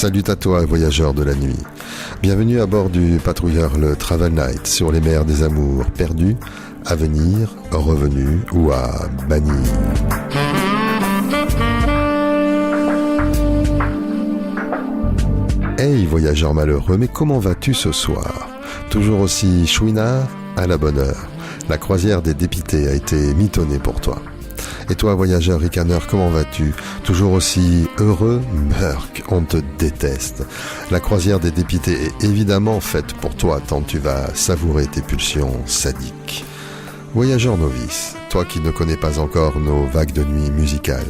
Salut à toi, voyageur de la nuit. Bienvenue à bord du patrouilleur le Travel Night sur les mers des amours perdus, à venir, revenus ou à bannir. Hey voyageur malheureux, mais comment vas-tu ce soir? Toujours aussi chouinard, à la bonne heure. La croisière des dépités a été mitonnée pour toi. Et toi, voyageur ricaneur, comment vas-tu? Toujours aussi heureux? Murk, on te déteste. La croisière des dépités est évidemment faite pour toi, tant tu vas savourer tes pulsions sadiques. Voyageur novice, toi qui ne connais pas encore nos vagues de nuit musicales,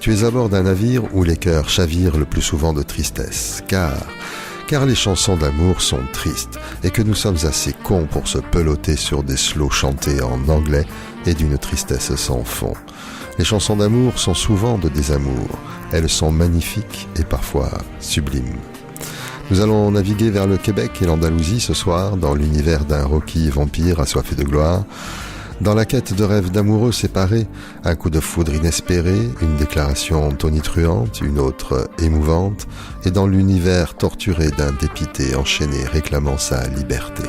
tu es à bord d'un navire où les cœurs chavirent le plus souvent de tristesse, car les chansons d'amour sont tristes et que nous sommes assez cons pour se peloter sur des slows chantés en anglais et d'une tristesse sans fond. Les chansons d'amour sont souvent de désamour. Elles sont magnifiques et parfois sublimes. Nous allons naviguer vers le Québec et l'Andalousie ce soir dans l'univers d'un Rocky vampire assoiffé de gloire. Dans la quête de rêves d'amoureux séparés, un coup de foudre inespéré, une déclaration tonitruante, une autre émouvante, et dans l'univers torturé d'un dépité enchaîné réclamant sa liberté.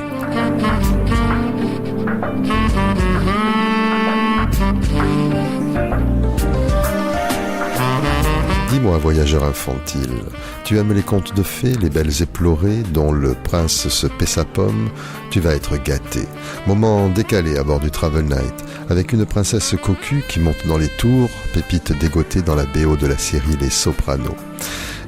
Dis-moi, voyageur infantile, tu aimes les contes de fées, les belles éplorées dont le prince se paie sa pomme? Tu vas être gâté. Moment décalé à bord du Travel Night, avec une princesse cocu qui monte dans les tours, pépite dégotée dans la BO de la série Les Sopranos.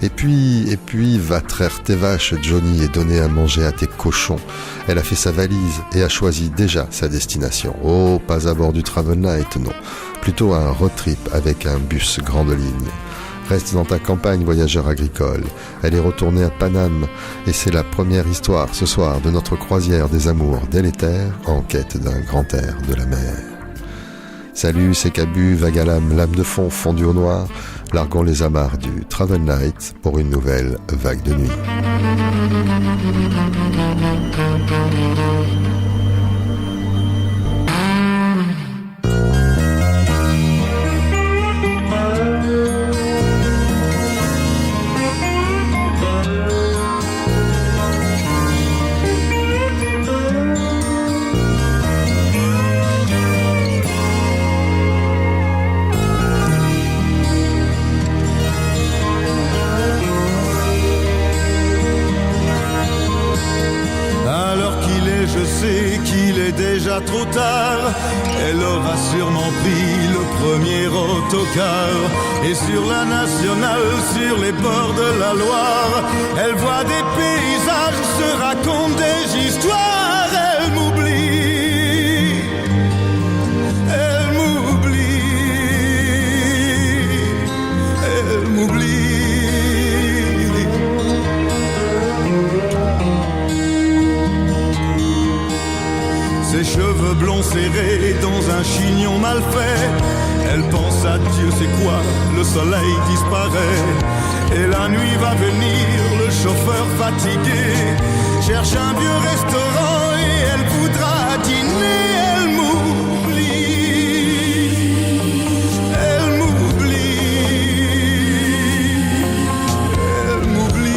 Et puis, va traire tes vaches, Johnny, et donner à manger à tes cochons. Elle a fait sa valise et a choisi déjà sa destination. Oh, pas à bord du Travel Night, non. Plutôt un road trip avec un bus grande ligne. Reste dans ta campagne, voyageur agricole. Elle est retournée à Paname et c'est la première histoire ce soir de notre croisière des amours délétères en quête d'un grand air de la mer. Salut, c'est Cabu, vague à lame de fond fondue au noir. Larguons les amarres du Travel Night pour une nouvelle vague de nuit. Déjà trop tard, elle aura sûrement pris le premier autocar. Et sur la nationale, sur les bords de la Loire, elle voit des paysages, se raconte des histoires. Elle m'oublie, elle m'oublie, elle m'oublie. Ses cheveux blonds serrés dans un chignon mal fait. Elle pense à Dieu, c'est quoi? Le soleil disparaît. Et la nuit va venir, le chauffeur fatigué cherche un vieux restaurant et elle voudra dîner. Elle m'oublie, elle m'oublie, elle m'oublie.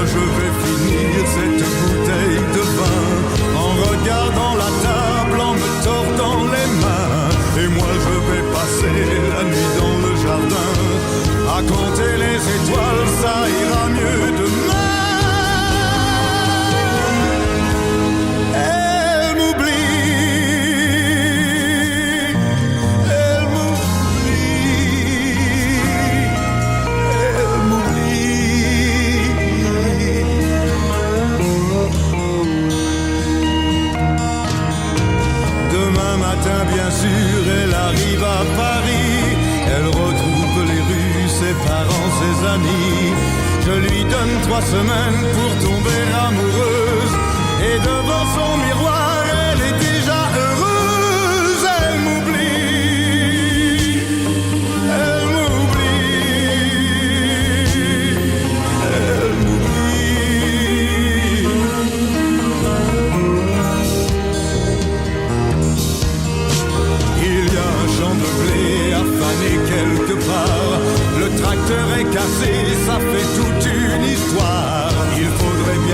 Je vais finir cette bouteille de vin en regardant la table, en me tordant les mains. Et moi je vais passer la nuit dans le jardin à compter les étoiles, ça ira mieux demain. Elle m'oublie, elle m'oublie, elle m'oublie. Demain matin, bien sûr, elle arrive à Paris. Elle retrouve les rues, ses parents, ses amis. Je lui donne 3 semaines pour tomber amoureuse. Et devant son miroir, elle est déjà heureuse. Elle m'oublie, elle m'oublie, elle m'oublie.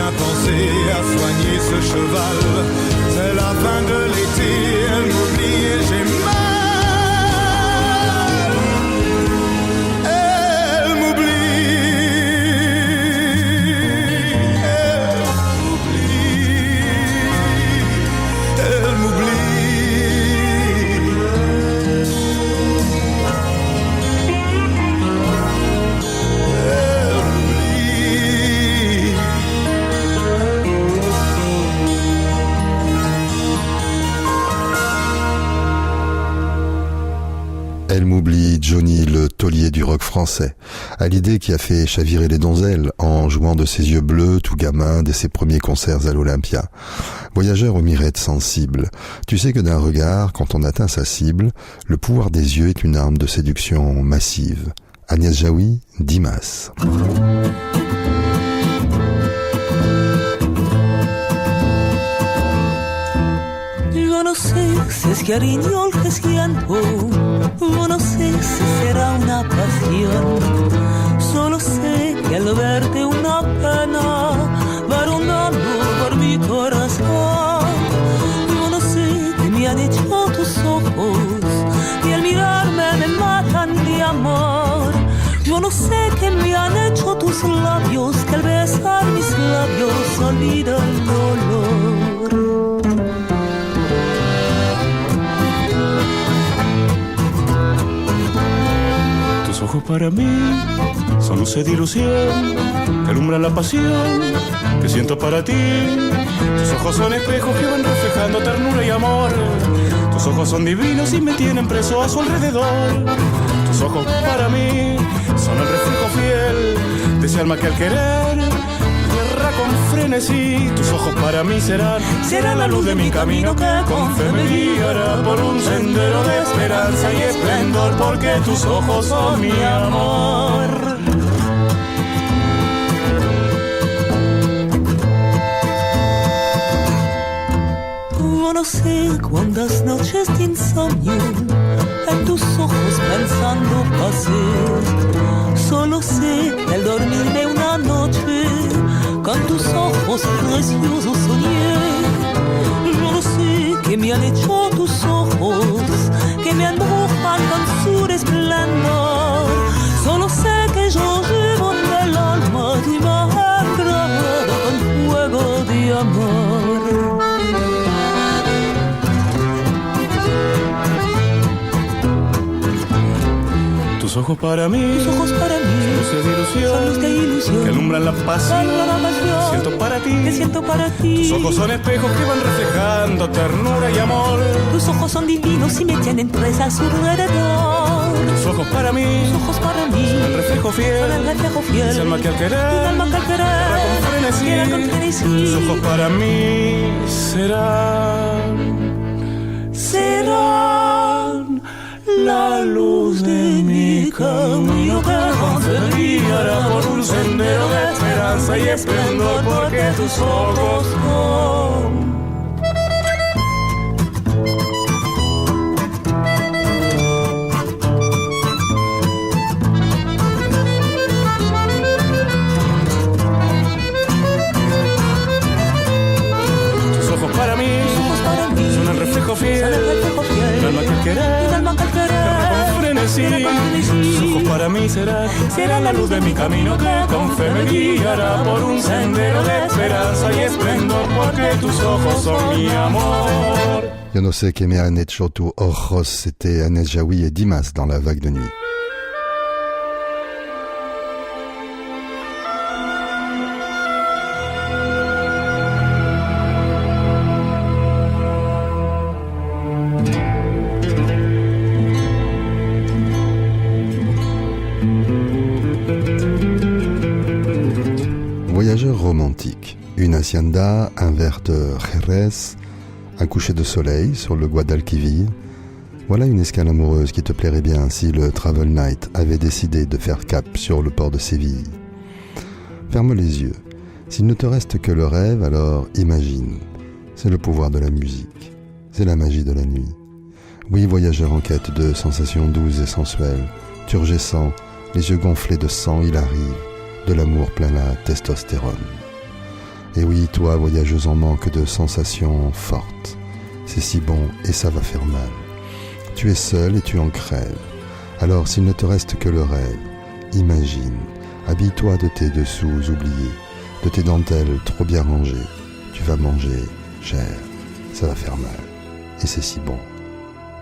bien pensé à soigner ce cheval. C'est la fin de l'été, elle m'oublie et j'ai mal. Elle m'oublie, elle m'oublie. Elle m'oublie, Johnny, le taulier du rock français, à l'idée qui a fait chavirer les donzelles en jouant de ses yeux bleus tout gamin dès ses premiers concerts à l'Olympia. Voyageur aux mirettes sensibles, tu sais que d'un regard, quand on atteint sa cible, le pouvoir des yeux est une arme de séduction massive. Agnès Jaoui, Dimas. Yo no sé si es cariño el que siento, yo no sé si será una pasión. Solo sé que al verte una pena va rondando por mi corazón. Yo no sé qué me han hecho tus ojos, que al mirarme me matan de amor. Yo no sé qué me han hecho tus labios, que al besar mis labios olvida el dolor. Tus ojos para mí son luces de ilusión que alumbran la pasión que siento para ti. Tus ojos son espejos que van reflejando ternura y amor. Tus ojos son divinos y me tienen preso a su alrededor. Tus ojos para mí son el reflejo fiel de ese alma que al querer guerra con frenesí. Tus ojos para mí serán la luz de mi camino que con fe me guiará por un sendero de esperanza y esplendor, porque tus ojos son mi amor. Yo no sé cuántas noches de insomnio en tus ojos pensando pasé. Solo sé que al dormirme una noche con tus ojos preciosos soñé. Yo no sé qué me han hecho tus ojos, que me embrujan con su resplandor. Solo sé que yo llevo en el alma tu imagen grabada con fuego de amor. Tus ojos para mí, Tus ojos para mí son luces de ilusión que alumbran la pasión que siento para ti. Que siento para ti. Tus ojos son espejos que van reflejando ternura y amor. Tus ojos son divinos y me tienen presa a su alrededor. Tus ojos para mí, Tus ojos para mí el reflejo fiel, son el reflejo fiel ese alma que al un querer alma que al querer guerra con frenesí. Tus ojos para mí serán la luz de mi camino que con fe me guiará por un sendero de esperanza y esplendor, porque tus ojos son para mí, son el reflejo fiel, el alma que querer, con frenesí. Tus ojos para mí serán la luz de mi camino que con fe me guiará por un sendero de esperanza y esplendor, porque tus ojos son mi amor. Yo no sé qué me han hecho tus ojos, c'était Agnès Jaoui et Dimas dans La Vague de Nuit. Voyageur romantique, une hacienda, un verre de Jerez, un coucher de soleil sur le Guadalquivir. Voilà une escale amoureuse qui te plairait bien si le Travel Night avait décidé de faire cap sur le port de Séville. Ferme les yeux. S'il ne te reste que le rêve, alors imagine. C'est le pouvoir de la musique. C'est la magie de la nuit. Oui, voyageur en quête de sensations douces et sensuelles, turgescent, les yeux gonflés de sang, il arrive, de l'amour plein la testostérone. Et oui, toi, voyageuse en manque de sensations fortes. C'est si bon et ça va faire mal. Tu es seule et tu en crèves. Alors s'il ne te reste que le rêve, imagine, habille-toi de tes dessous oubliés, de tes dentelles trop bien rangées. Tu vas manger, cher, ça va faire mal. Et c'est si bon.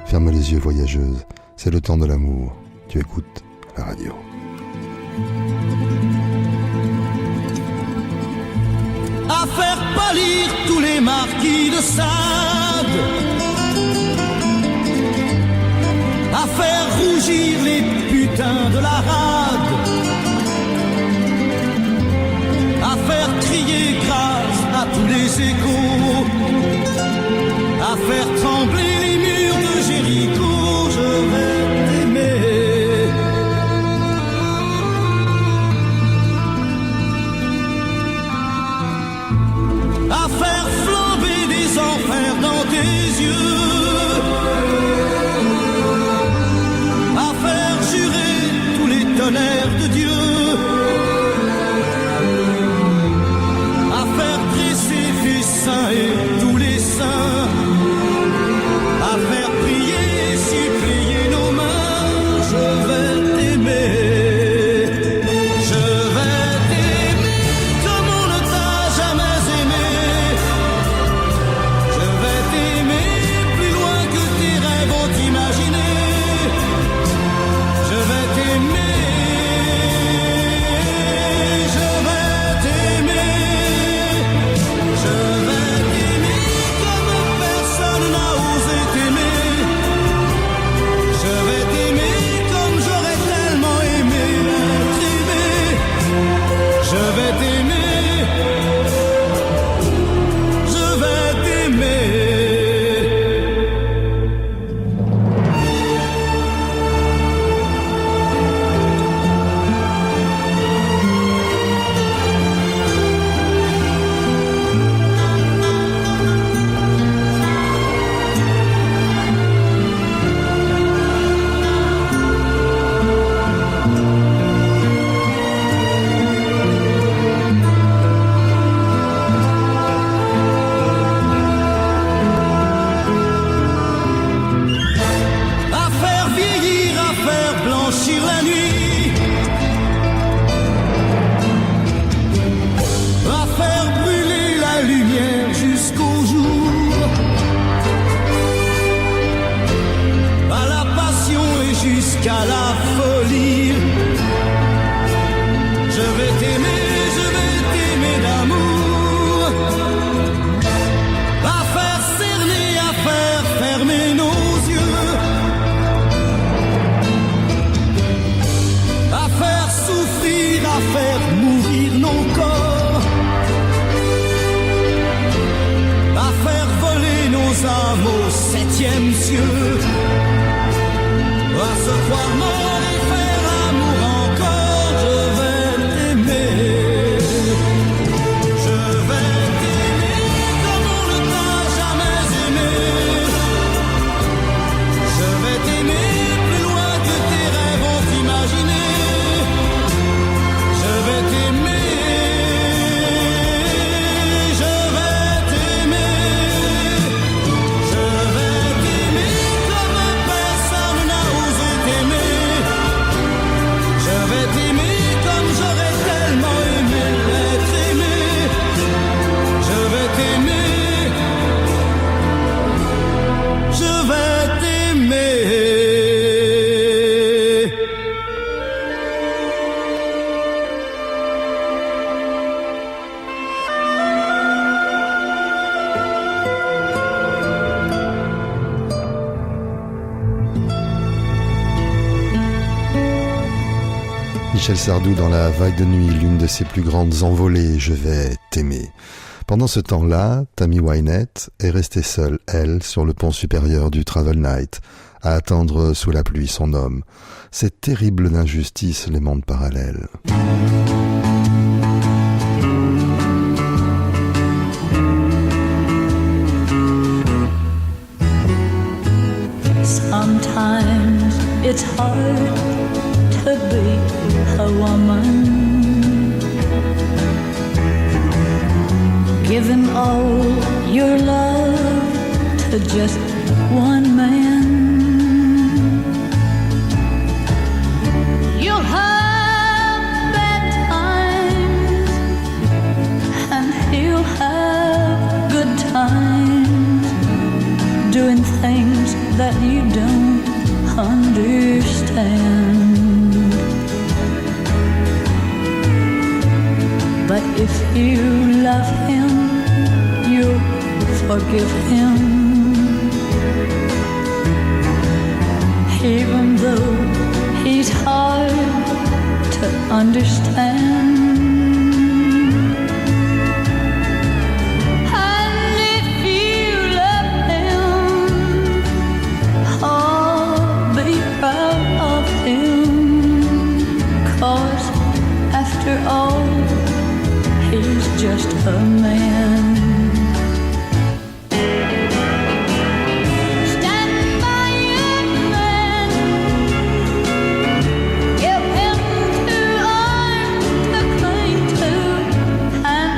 Ferme les yeux, voyageuse, c'est le temps de l'amour. Tu écoutes la radio. À faire pâlir tous les marquis de Sade, à faire rougir les putains de la rade, à faire crier grâce à tous les échos, à faire trembler les murs de Jéricho. Je vais t'aimer. À faire flamber des enfers dans tes yeux, à faire jurer tous les tonnerres de Dieu, à faire dresser tes seins et tous les saints, à faire prier et supplier nos mains. Je vais t'aimer. Je vais t'aimer comme on ne t'a jamais aimé. Je vais t'aimer plus loin que tes rêves ont imaginé. Je vais t'aimer. Je vais t'aimer. Je vais t'aimer comme personne n'a osé t'aimer. Je vais t'aimer comme j'aurais tellement aimé être aimé. Je vais t'aimer. Je vais t'aimer. À faire vieillir, à faire blanchir la nuit, à faire brûler la lumière jusqu'au jour, à la passion et jusqu'à la folie. Je vais t'aimer d'amour, à faire cerner, à faire fermer nos yeux, à faire souffrir, à faire mourir nos corps, à faire voler nos âmes au 7e cieux, à se croire mort et faire l'amour encore. Je vais t'aimer. Je vais t'aimer comme on ne t'a jamais aimé. Je vais t'aimer plus loin que tes rêves ont imaginé. Je vais t'aimer. Je vais t'aimer. Je vais t'aimer comme personne n'a osé t'aimer. Je vais t'aimer comme j'aurais tellement aimé être aimé. Je vais t'aimer. Je vais t'aimer. Michel Sardou dans La Vague de nuit, l'une de ses plus grandes envolées, Je vais t'aimer. Pendant ce temps-là, Tammy Wynette est restée seule, elle, sur le pont supérieur du Travel Night, à attendre sous la pluie son homme. C'est terrible d'injustice, les mondes parallèles. Sometimes it's hard to be a woman. given all your love to just one man, you'll have bad times and he'll have good times, doing things that you don't understand. But if you love him, you'll forgive him, even though he's hard to understand. And if you love him, oh, be proud of him, 'cause after all, he's just a man. Stand by your man, give him 2 arms to cling to, and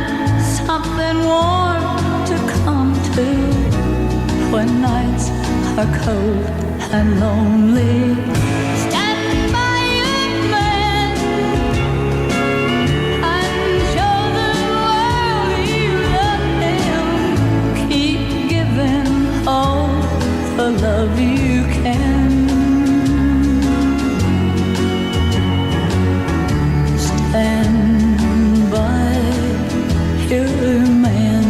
something warm to come to when nights are cold and lonely. Stand by your man and show the world you love him. Keep giving all the love you can. Stand by your man.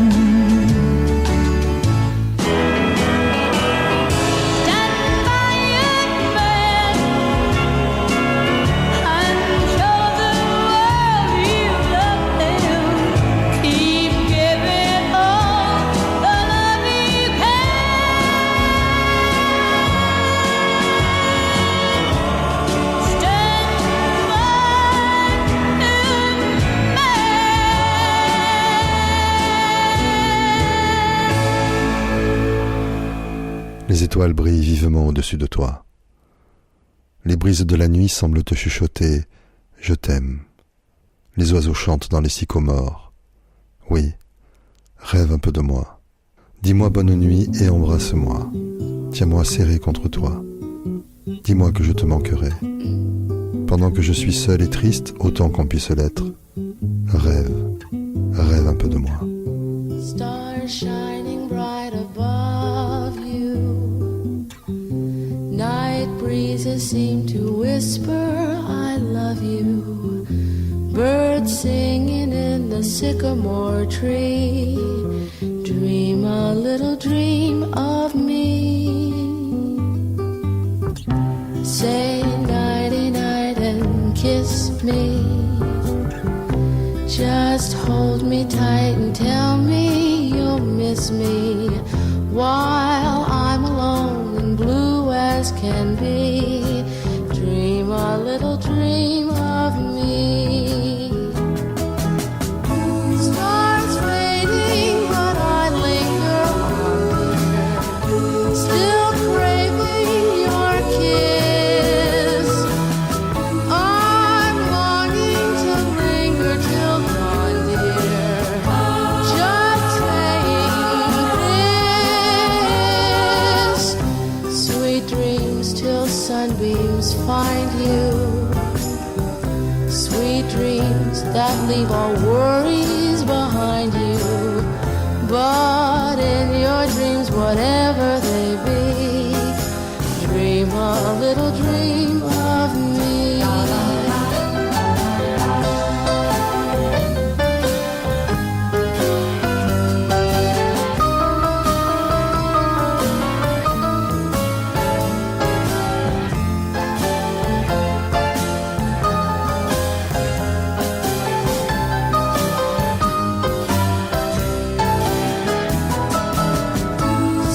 Stand by your man and show the world you love him. Keep giving all the love you can. Stand by your man. Les étoiles brillent vivement au-dessus de toi. Les brises de la nuit semblent te chuchoter « Je t'aime ». Les oiseaux chantent dans les sycomores. Oui, rêve un peu de moi. Dis-moi bonne nuit et embrasse-moi. Tiens-moi serré contre toi. Dis-moi que je te manquerai. Pendant que je suis seul et triste, autant qu'on puisse l'être. Rêve, rêve un peu de moi. Stars shining bright above you. Night breezes seem to whisper, I love you. Birds singing in the sycamore tree. Dream a little dream of me. Say nighty night and kiss me. Just hold me tight and tell me you'll miss me while I'm alone and blue as can be. Dream a little dream of me. Stars fading, but I linger on here, still craving your kiss. I'm longing to linger till dawn, dear. Just saying this. Sweet dreams till sunbeams find you. Sweet dreams that leave all worries behind you. But in your dreams, whatever they be, dream a little dream of me.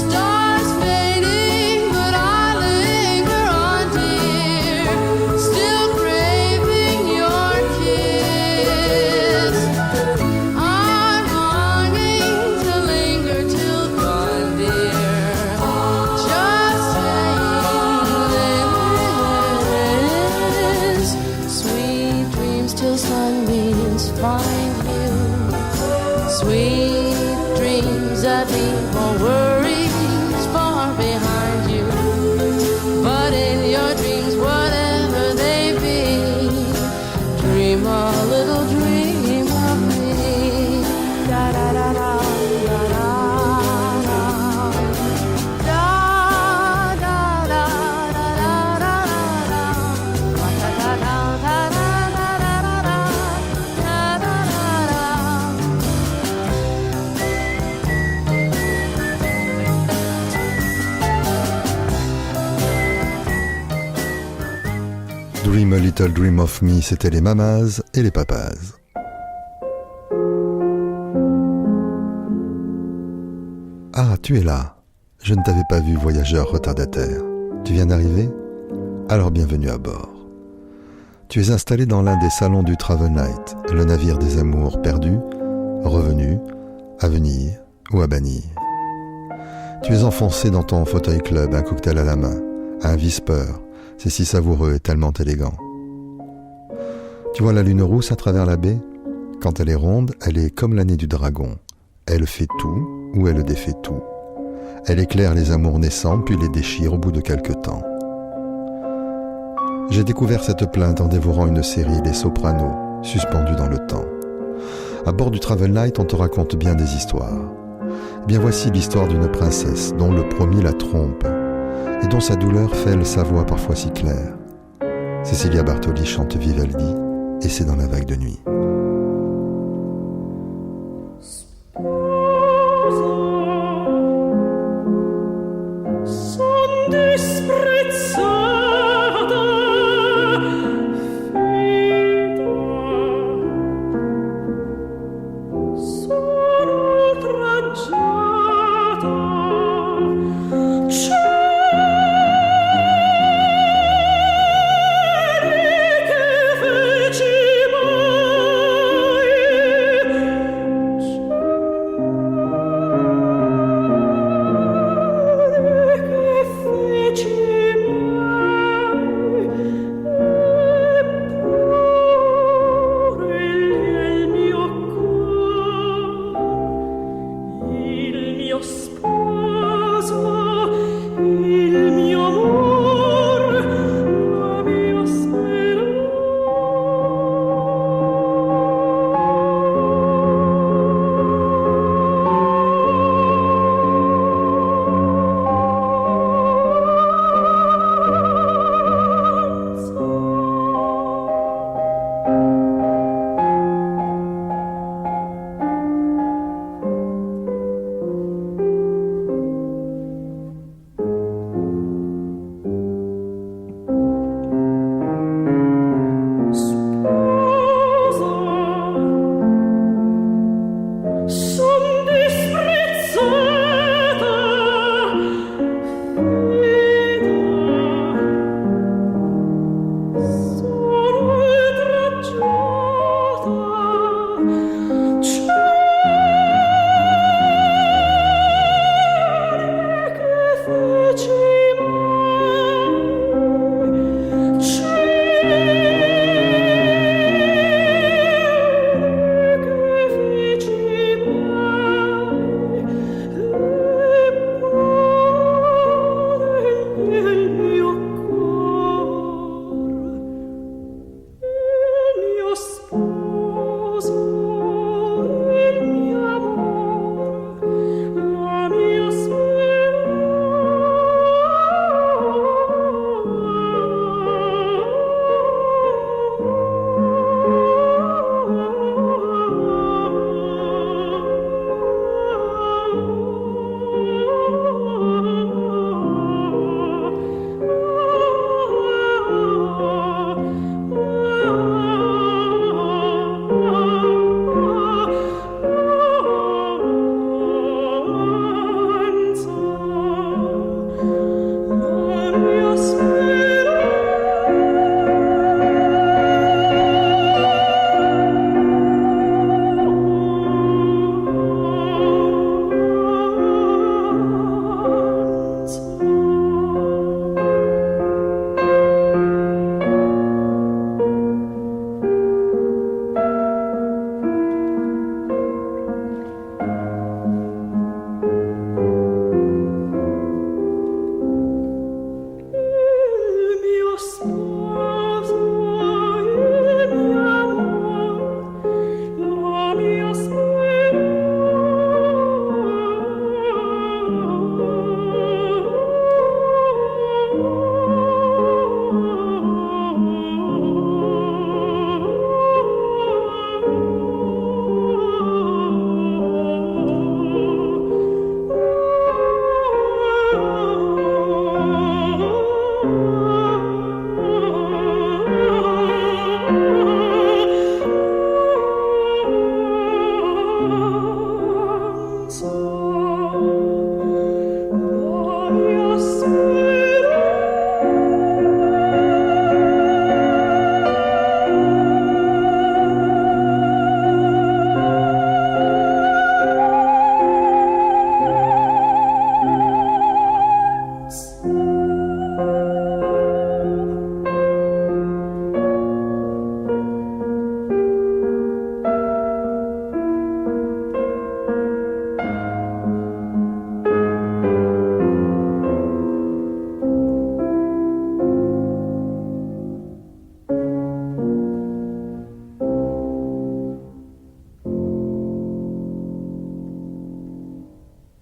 Stars fading, but I linger on, dear. Does that mean more worries far behind you? But in your dreams, whatever they be, dream a little dream of me. Da da da da da da da. Da da da da da da da. Da da da da da da da da. Da da da da. Dream a Little Dream of Me, c'était les mamas et les papas. Ah, tu es là. Je ne t'avais pas vu, voyageur retardataire. Tu viens d'arriver? Alors bienvenue à bord. Tu es installé dans l'un des salons du Travel Night, le navire des amours perdus, revenus, à venir ou à bannir. Tu es enfoncé dans ton fauteuil club, un cocktail à la main, un whisper. C'est si savoureux et tellement élégant. Tu vois la lune rousse à travers la baie? Quand elle est ronde, elle est comme l'année du dragon. Elle fait tout ou elle défait tout. Elle éclaire les amours naissants puis les déchire au bout de quelque temps. J'ai découvert cette plainte en dévorant une série Les Sopranos, suspendue dans le temps. À bord du Travel Night, on te raconte bien des histoires. Eh bien voici l'histoire d'une princesse dont le promis la trompe et dont sa douleur fêle sa voix parfois si claire. Cecilia Bartoli chante Vivaldi, et c'est dans la vague de nuit. Cieli che feci mai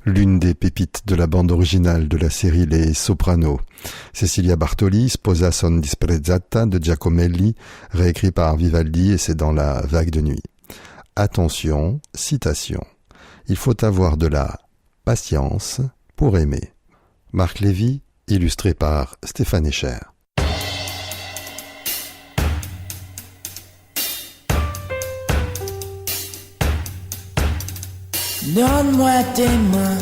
l'une des pépites de la bande originale de la série Les Sopranos. Cecilia Bartoli, Sposa son disprezzata de Giacomelli, réécrit par Vivaldi, et c'est dans La Vague de nuit. Attention, citation. Il faut avoir de la patience pour aimer. Marc Lévy, illustré par Stéphane Escher. Donne-moi tes mains,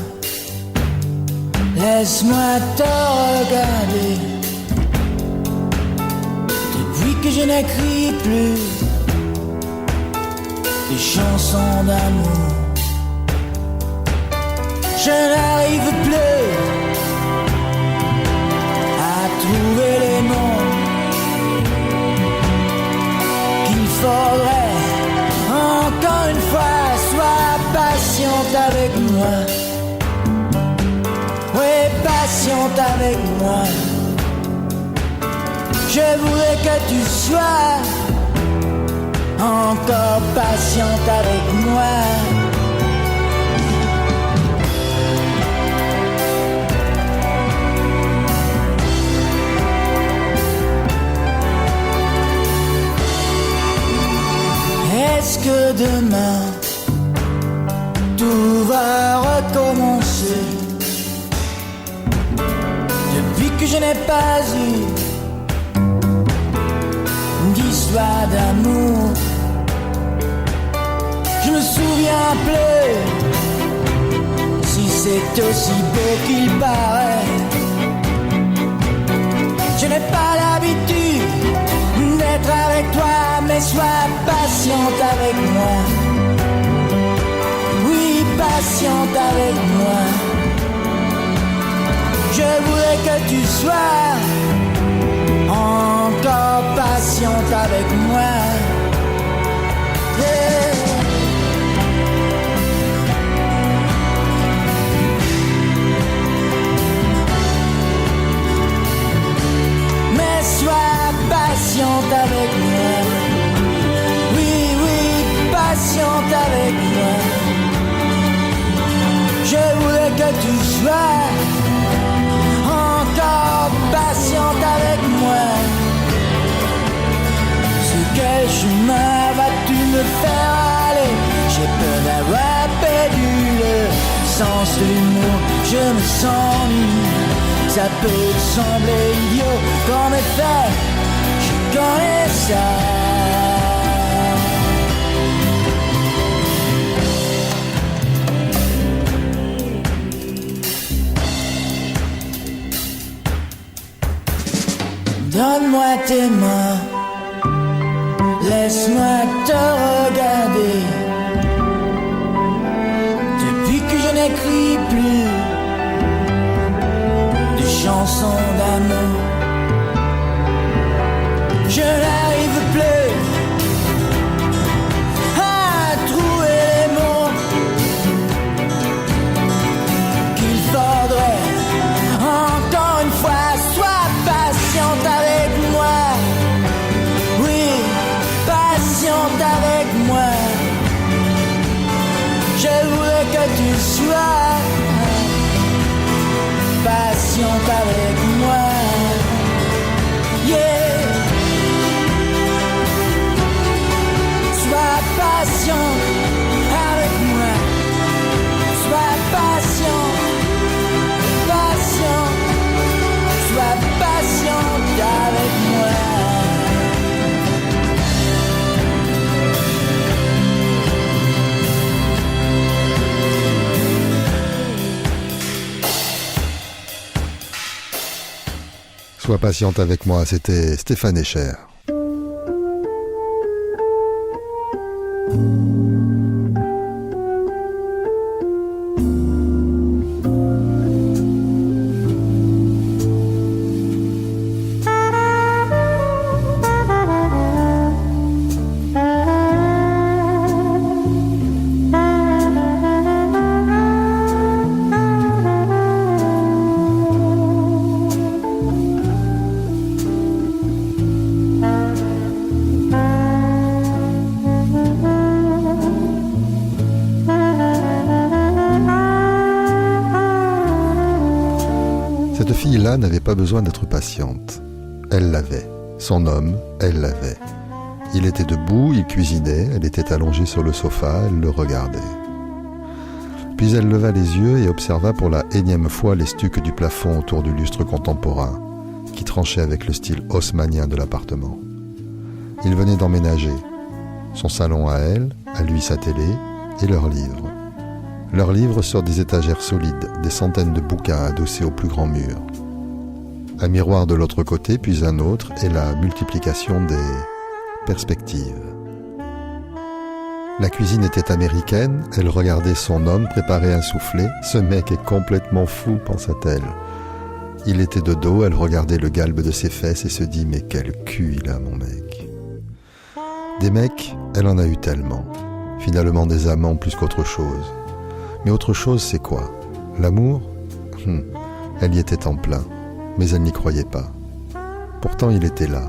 laisse-moi te regarder. Depuis que je n'écris plus des chansons d'amour, je n'arrive plus à trouver les mots qu'il faudrait encore une fois. Sois patiente avec moi, oui, patiente avec moi. Je voudrais que tu sois encore patiente avec moi. Est-ce que demain tout va recommencer? Depuis que je n'ai pas eu d'histoire d'amour, je me souviens plus si c'est aussi beau qu'il paraît. Je n'ai pas l'habitude d'être avec toi, mais sois patiente avec moi. Oui, patiente avec moi. Je voudrais que tu sois encore patiente avec moi. Yeah. Mais sois patiente avec moi. Oui, oui, patiente avec moi. Je voudrais que tu sois encore patiente avec moi. Sur quel chemin vas-tu me faire aller? J'ai peur d'avoir perdu le sens de l'humour. Je me sens nu. Ça peut te sembler idiot, qu'en effet, je connais ça. Donne-moi tes mains, laisse-moi te regarder. Depuis que je n'écris plus de chansons d'amour, je n'arrive plus à trouver les mots qu'il faudrait encore une fois. Sois patiente avec moi, oui, patiente avec moi. Je voudrais que tu sois patiente avec moi. Yeah. Sois patient avec moi. Sois patient, patient. Sois patiente avec moi. Sois patiente avec moi, c'était Stéphane Escher. fille là n'avait pas besoin d'être patiente. Elle l'avait. Son homme, elle l'avait. Il était debout, il cuisinait, elle était allongée sur le sofa, elle le regardait. Puis elle leva les yeux et observa pour la énième fois les stucs du plafond autour du lustre contemporain, qui tranchait avec le style haussmannien de l'appartement. Il venait d'emménager. Son salon à elle, à lui sa télé, et leurs livres. Leurs livres sur des étagères solides, des centaines de bouquins adossés au plus grand mur. Un miroir de l'autre côté, puis un autre, et la multiplication des perspectives. La cuisine était américaine, elle regardait son homme préparer un soufflet. Ce mec est complètement fou, pensa-t-elle. Il était de dos, elle regardait le galbe de ses fesses et se dit « Mais quel cul il a, mon mec !» Des mecs, elle en a eu tellement. Finalement des amants plus qu'autre chose. Mais autre chose, c'est quoi? L'amour? Elle y était en plein, mais elle n'y croyait pas. Pourtant, il était là.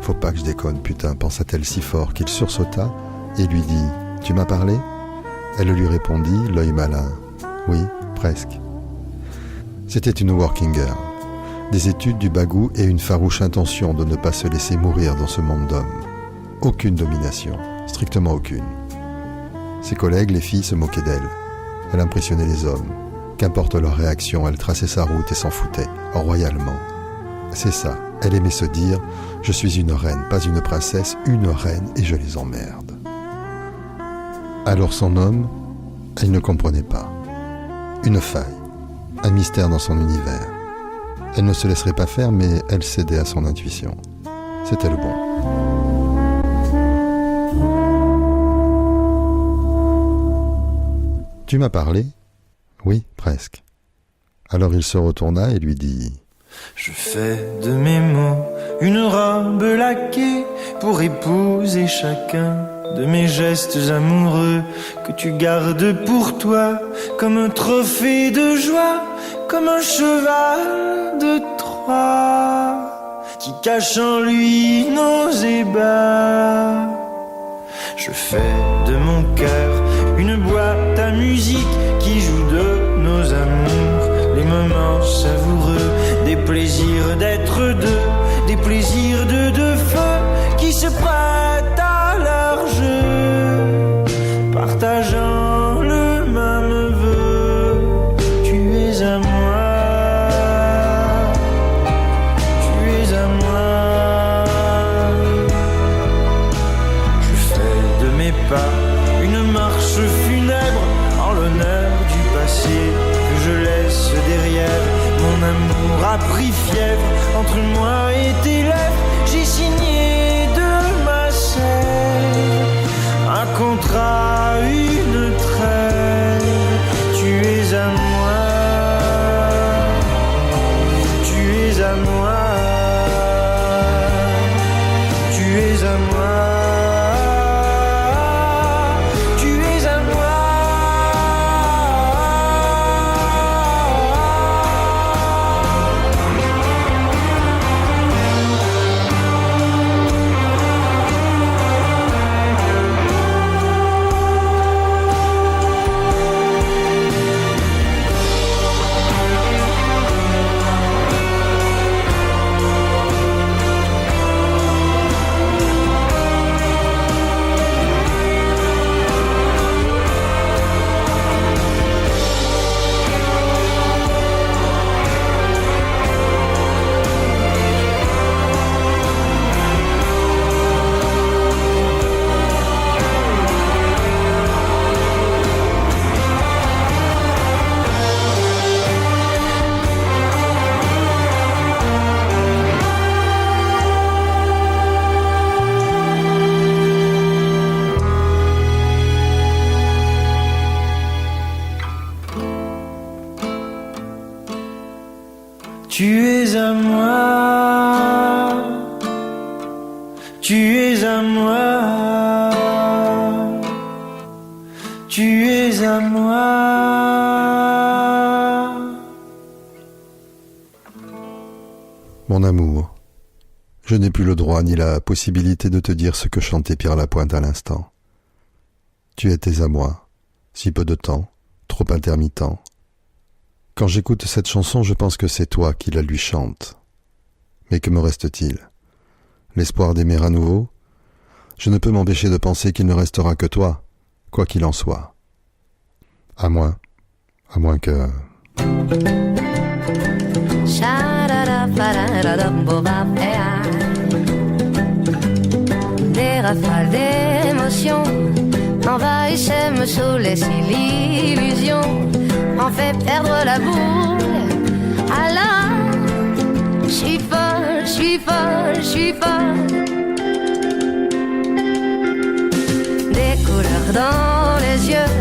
Faut pas que je déconne, putain, pensa-t-elle si fort qu'il sursauta et lui dit « Tu m'as parlé ?» Elle lui répondit, l'œil malin « Oui, presque. » C'était une working girl, des études, du bagou et une farouche intention de ne pas se laisser mourir dans ce monde d'hommes. Aucune domination, strictement aucune. Ses collègues, les filles, se moquaient d'elle. Elle impressionnait les hommes. Qu'importe leur réaction, elle traçait sa route et s'en foutait, royalement. C'est ça, elle aimait se dire « Je suis une reine, pas une princesse, une reine et je les emmerde. » Alors son homme, elle ne comprenait pas. Une faille, un mystère dans son univers. Elle ne se laisserait pas faire, mais elle cédait à son intuition. C'était le bon. Tu m'as parlé ? Oui, presque. Alors il se retourna et lui dit « Je fais de mes mots une robe laquée pour épouser chacun de mes gestes amoureux que tu gardes pour toi comme un trophée de joie, comme un cheval de Troie qui cache en lui nos ébats. Je fais de mon cœur une boîte à musique qui joue de nos amours, les moments savoureux, des plaisirs d'être deux, des plaisirs de deux feux qui se prêtent à leur jeu, partageant le même vœu. Tu es à moi, tu es à moi. Je fais de mes pas une marche funèbre en l'honneur du passé que je laisse derrière. Mon amour a pris fièvre entre moi et tes lèvres. J'ai signé de ma sève un contrat, une trêve. Tu es à moi, tu es à moi, tu es à moi. Tu es à moi, tu es à moi, tu es à moi. Mon amour, je n'ai plus le droit ni la possibilité de te dire ce que chantait Pierre Lapointe à l'instant. Tu étais à moi, si peu de temps, trop intermittent. Quand j'écoute cette chanson, je pense que c'est toi qui la lui chantes. Mais que me reste-t-il? L'espoir d'aimer à nouveau? Je ne peux m'empêcher de penser qu'il ne restera que toi, quoi qu'il en soit. À moins que... Des rafales d'émotions m'envahissaient, me saoulaient si l'illusion m'en fait perdre la boule. Alors, je suis folle, je suis folle, je suis folle. Des couleurs dans les yeux,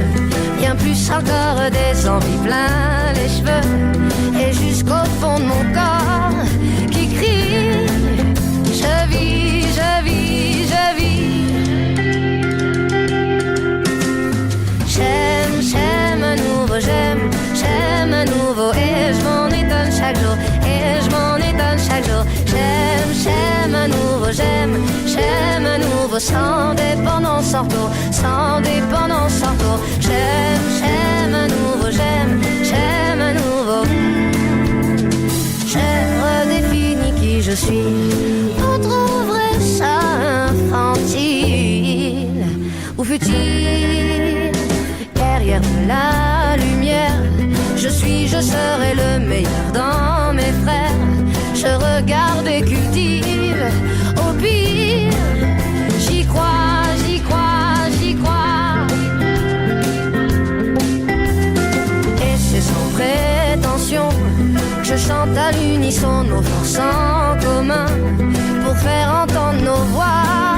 bien plus encore des envies plein les cheveux, et jusqu'au fond de mon corps qui crie: je vis, je vis, je vis. J'aime à nouveau, j'aime à nouveau, et je m'en étonne chaque jour, et je m'en étonne chaque jour. J'aime à nouveau, j'aime à nouveau, sans dépendance, sans retour, sans dépendance, sans retour. J'aime à nouveau, j'aime à nouveau. J'ai redéfini qui je suis. Vous trouverez ça infantile ou futile. Derrière la lumière, je serai le meilleur dans mes frères. Je regarde et cultive, au pire, j'y crois, j'y crois, j'y crois. Et c'est sans prétention que je chante à l'unisson nos forces en commun pour faire entendre nos voix.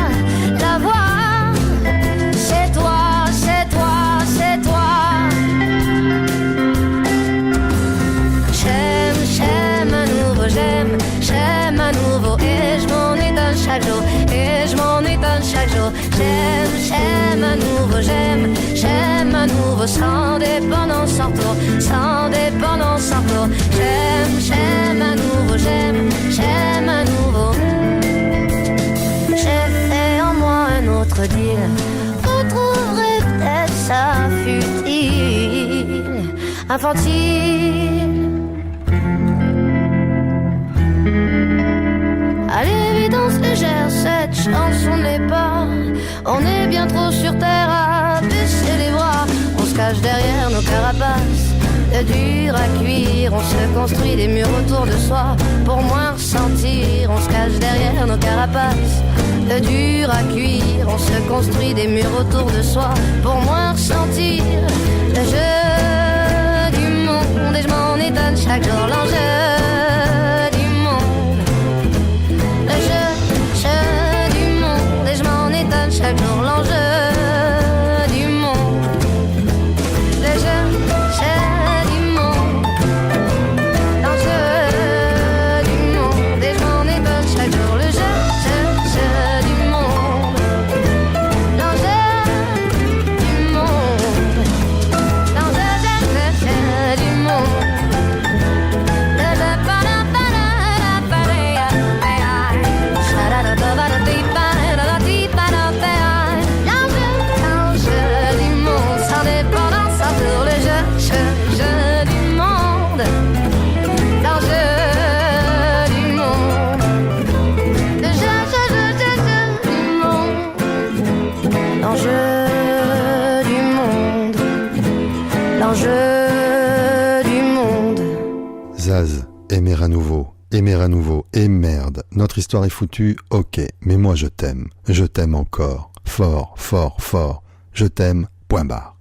La voix, c'est toi, c'est toi, c'est toi. J'aime à nouveau, j'aime à nouveau, et je m'en étonne chaque jour, et je m'en étonne chaque jour. J'aime à nouveau, j'aime à nouveau, sans dépendance, sans retour, sans dépendance, sans retour. J'aime à nouveau, j'aime à nouveau. J'ai fait en moi un autre deal, vous trouverez peut-être ça futile, infantile. À l'évidence légère, cette chanson n'est pas. On est bien trop sur terre à baisser les bras. On se cache derrière nos carapaces, de dur à cuire. On se construit des murs autour de soi pour moins ressentir. On se cache derrière nos carapaces, de dur à cuire. On se construit des murs autour de soi pour moins ressentir. Le jeu du monde, et je m'en étonne chaque jour. L'enjeu du monde, le jeu du monde, et je m'en étonne chaque jour. L'enjeu du monde, le jeu du monde, l'enjeu du monde, et je m'en étonne chaque jour. Le jeu du monde, l'enjeu du monde, l'enjeu du monde. Zaz, aimer à nouveau, et merde, notre histoire est foutue, ok, mais moi je t'aime encore, fort, fort, fort, je t'aime, point barre.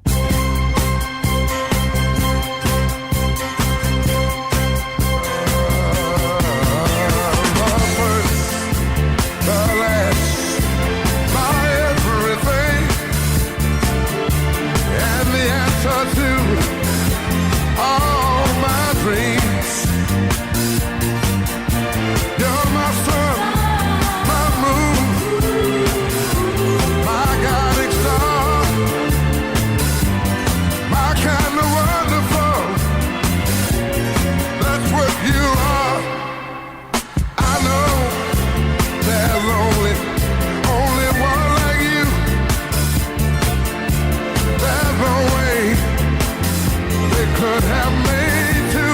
Could have made two.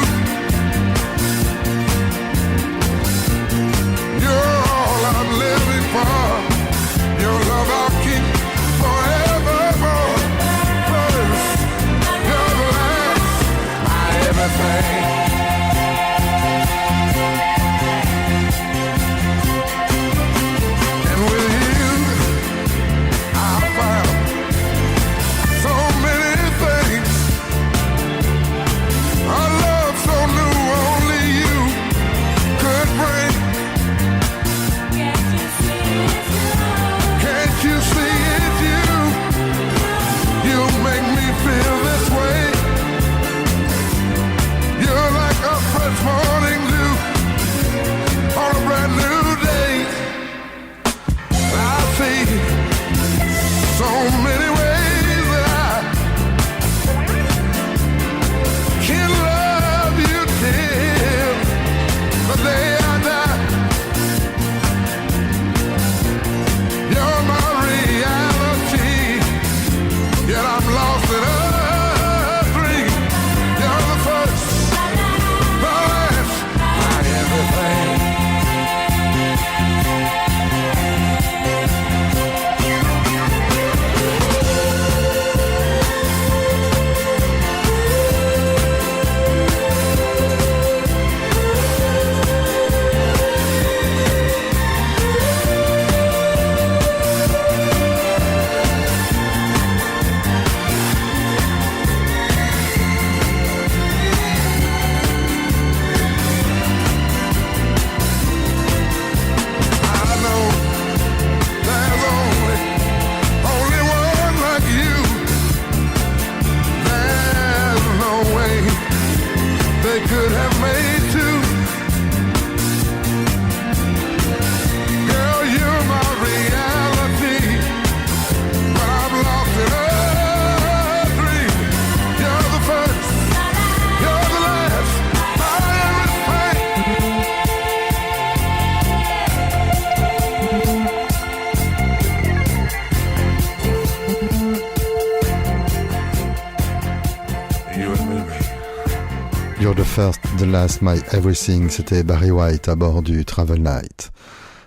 You're the first, the last, my everything, c'était Barry White à bord du Travel Night.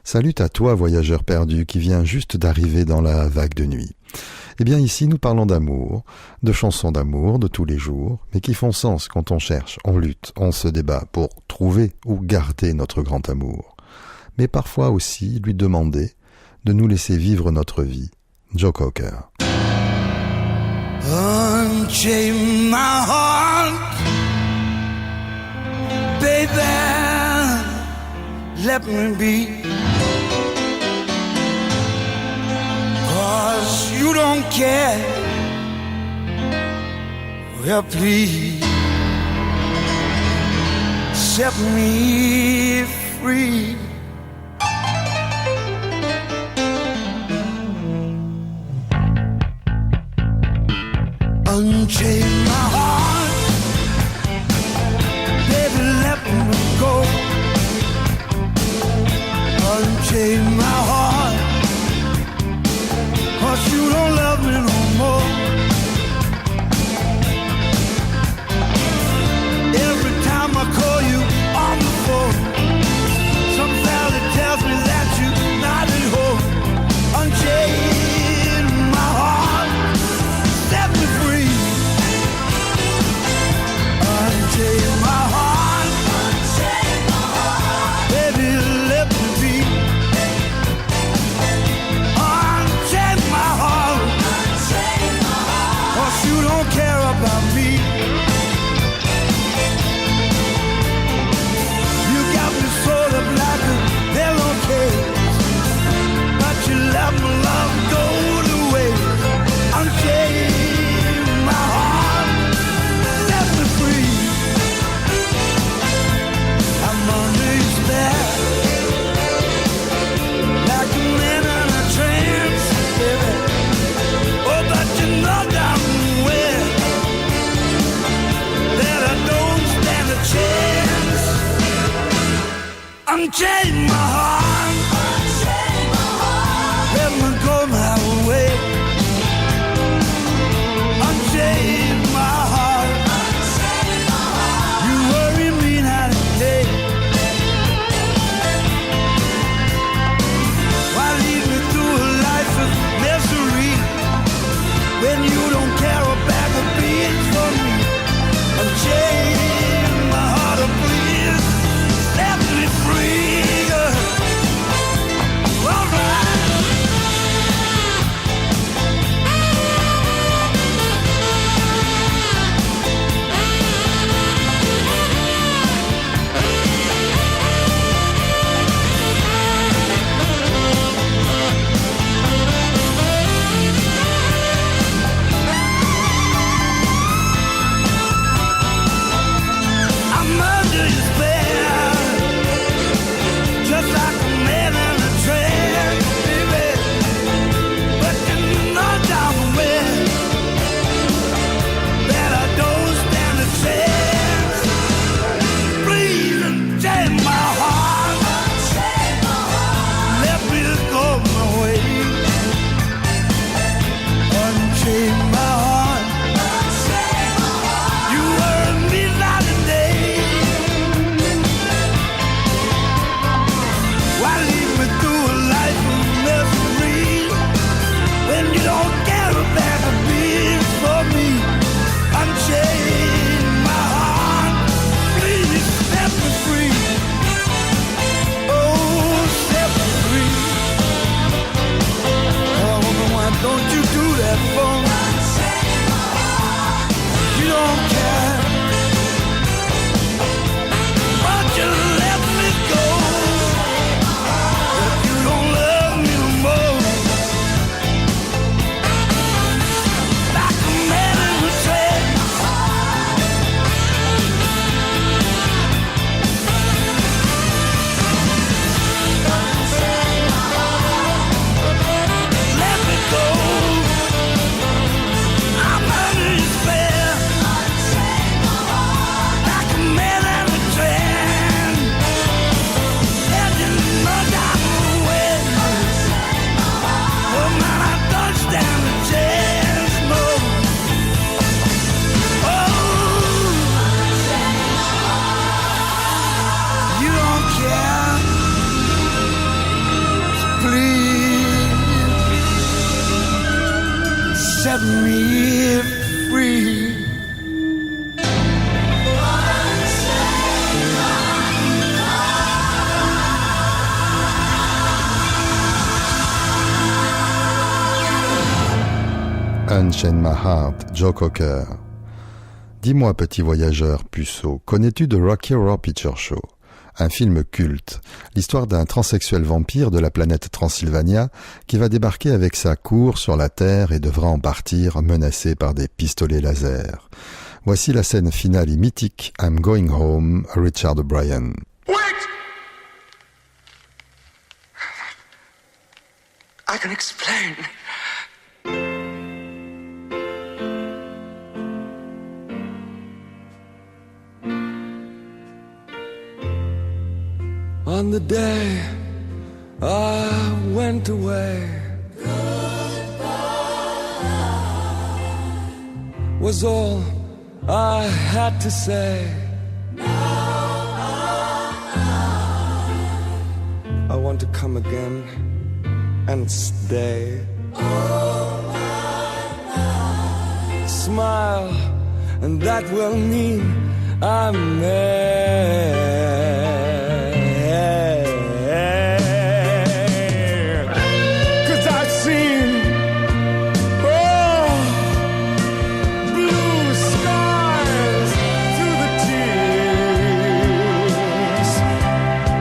Salut à toi, voyageur perdu, qui vient juste d'arriver dans la vague de nuit. Eh bien ici, nous parlons d'amour, de chansons d'amour de tous les jours, mais qui font sens quand on cherche, on lutte, on se débat pour trouver ou garder notre grand amour. Mais parfois aussi lui demander de nous laisser vivre notre vie. Joe Cocker. Unchain my heart, baby, let me be. 'Cause you don't care, well please set me free. Unchain my heart, baby, let me go. Unchain my heart, 'cause you don't love me no more. Every time I call you on the phone, some valley tells me that you're not at home. Unchain my heart, set me free. Unchain my heart, baby, let me be. Unchain my heart, 'cause you don't care about me. You got me sort of like a pillowcase, but you let my love go to waste. Unchain my heart, set me free. I'm under your spell, like a man in a trance, baby. Oh, but you know damn well that I don't stand a chance. Unchain my heart, let me go my way. Unchain my heart, you worry me night and day. Why lead me through a life of misery when you don't care a bag of beans for me? Unchain my heart, oh please set me free. Unchain My Heart, Joe Cocker. Dis-moi, petit voyageur puceau, connais-tu The Rocky Horror Picture Show? Un film culte, l'histoire d'un transsexuel vampire de la planète Transylvania qui va débarquer avec sa cour sur la Terre et devra en partir menacé par des pistolets laser. Voici la scène finale et mythique I'm Going Home, Richard O'Brien. Wait! I can explain. On the day I went away, goodbye was all I had to say. I want to come again and stay. Smile, and that will mean I'm there. 'Cause I've seen blue skies through the tears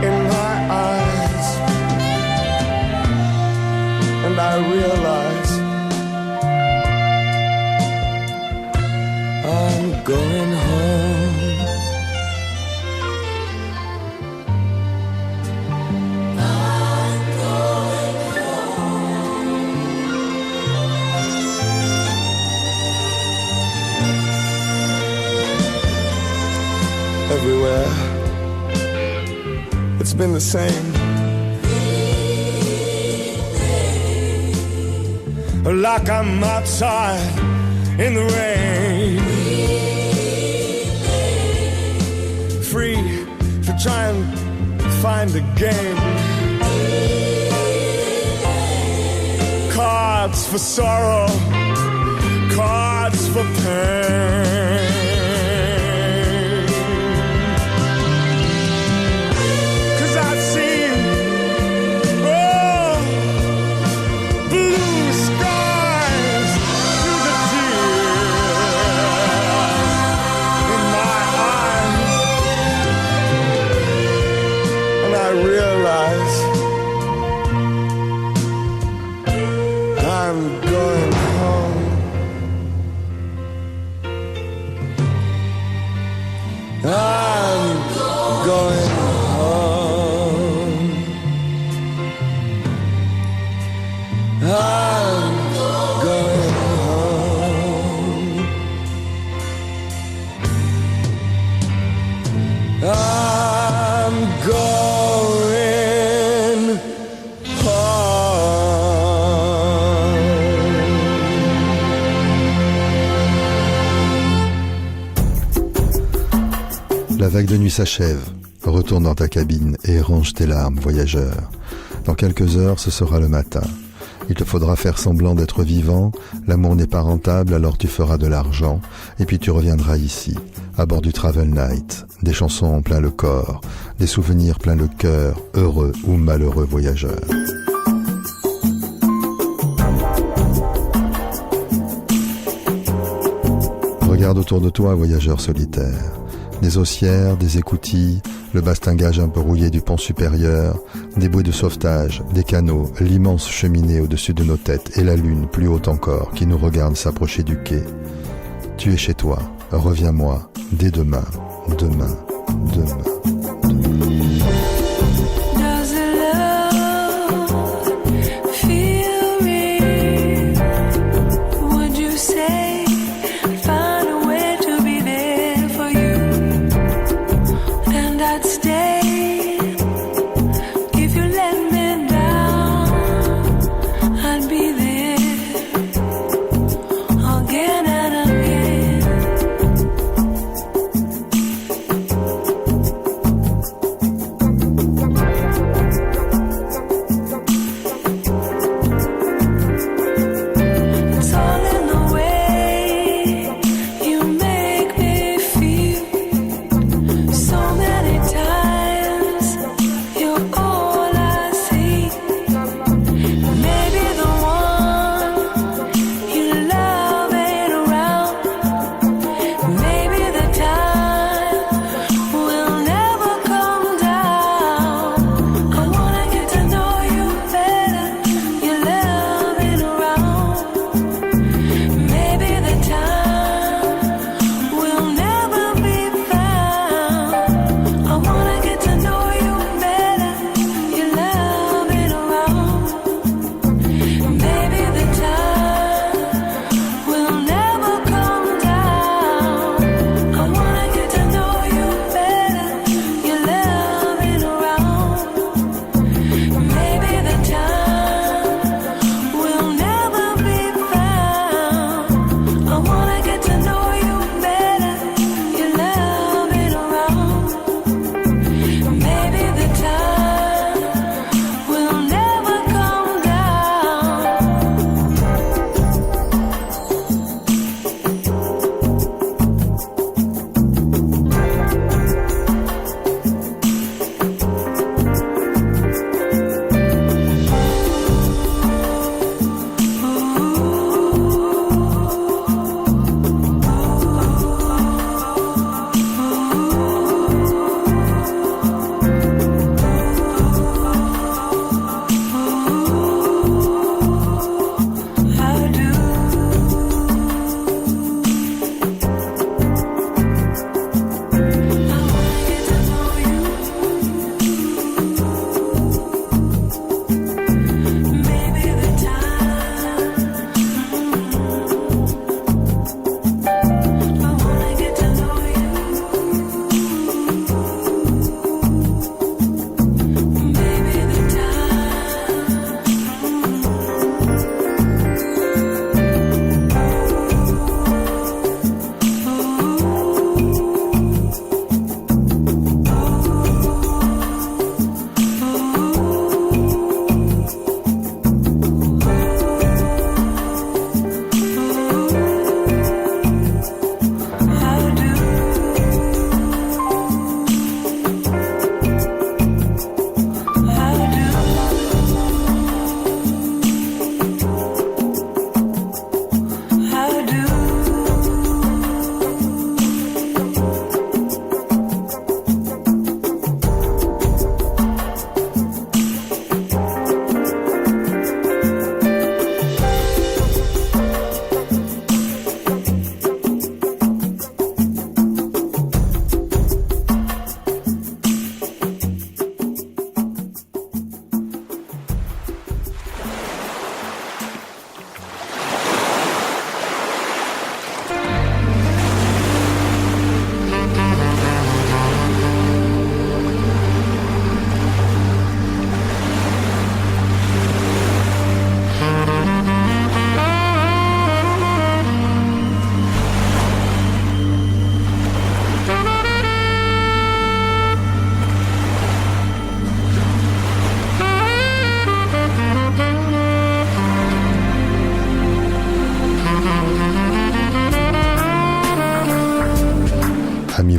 in my eyes, and I realize I'm going home. I'm going home. Everywhere it's been the same. Like I'm outside in the rain, free to try and find a game. Cards for sorrow, cards for pain. 'Cause I've seen blue skies through the tears in my eyes, and I realize I'm going home. I'm going home. I'm going home. I'm going home. La vague de nuit s'achève. Retourne dans ta cabine et range tes larmes, voyageur. Dans quelques heures, ce sera le matin. Il te faudra faire semblant d'être vivant. L'amour n'est pas rentable, alors tu feras de l'argent. Et puis tu reviendras ici, à bord du Travel Night. Des chansons plein le corps, des souvenirs plein le cœur, heureux ou malheureux voyageur. Regarde autour de toi, voyageur solitaire. Des haussières, des écoutilles, le bastingage un peu rouillé du pont supérieur, des bouées de sauvetage, des canaux, l'immense cheminée au-dessus de nos têtes et la lune plus haute encore qui nous regarde s'approcher du quai. Tu es chez toi, reviens-moi, dès demain, demain, demain. Does the love feel real? Would you say find a way to be there for you? And I'd stay if you let me down. I'd be there again and again.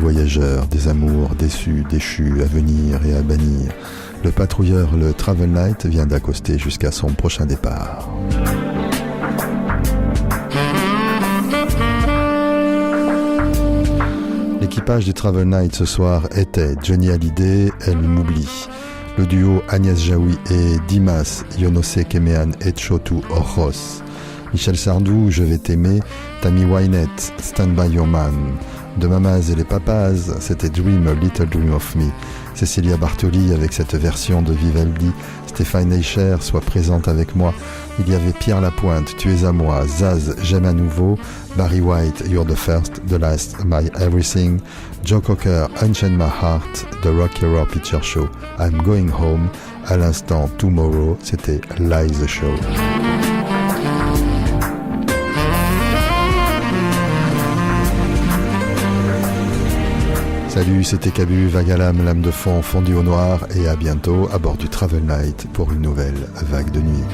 voyageurs, des amours déçus, déchus, à venir et à bannir. Le patrouilleur, le Travel Night, vient d'accoster jusqu'à son prochain départ. L'équipage du Travel Night ce soir était Johnny Hallyday, Elle m'oublie. Le duo Agnès Jaoui et Dimas, Yo no sé que me han hecho tu ojos. Michel Sardou, Je vais t'aimer. Tammy Wynette, Stand by your man. De Mamas et les Papas, c'était Dream a Little Dream of Me. Cécilia Bartoli avec cette version de Vivaldi. Stéphane Eicher, Sois présente avec moi. Il y avait Pierre Lapointe, Tu es à moi. Zaz, J'aime à nouveau. Barry White, You're the First, The Last, My Everything. Joe Cocker, Unchain My Heart. The Rocky Horror Picture Show, I'm Going Home. À l'instant, Tomorrow, c'était Lies the Show. Salut, c'était Cabu, vague à l'âme, lame de fond, fondue au noir, et à bientôt à bord du Travel Night pour une nouvelle vague de nuit.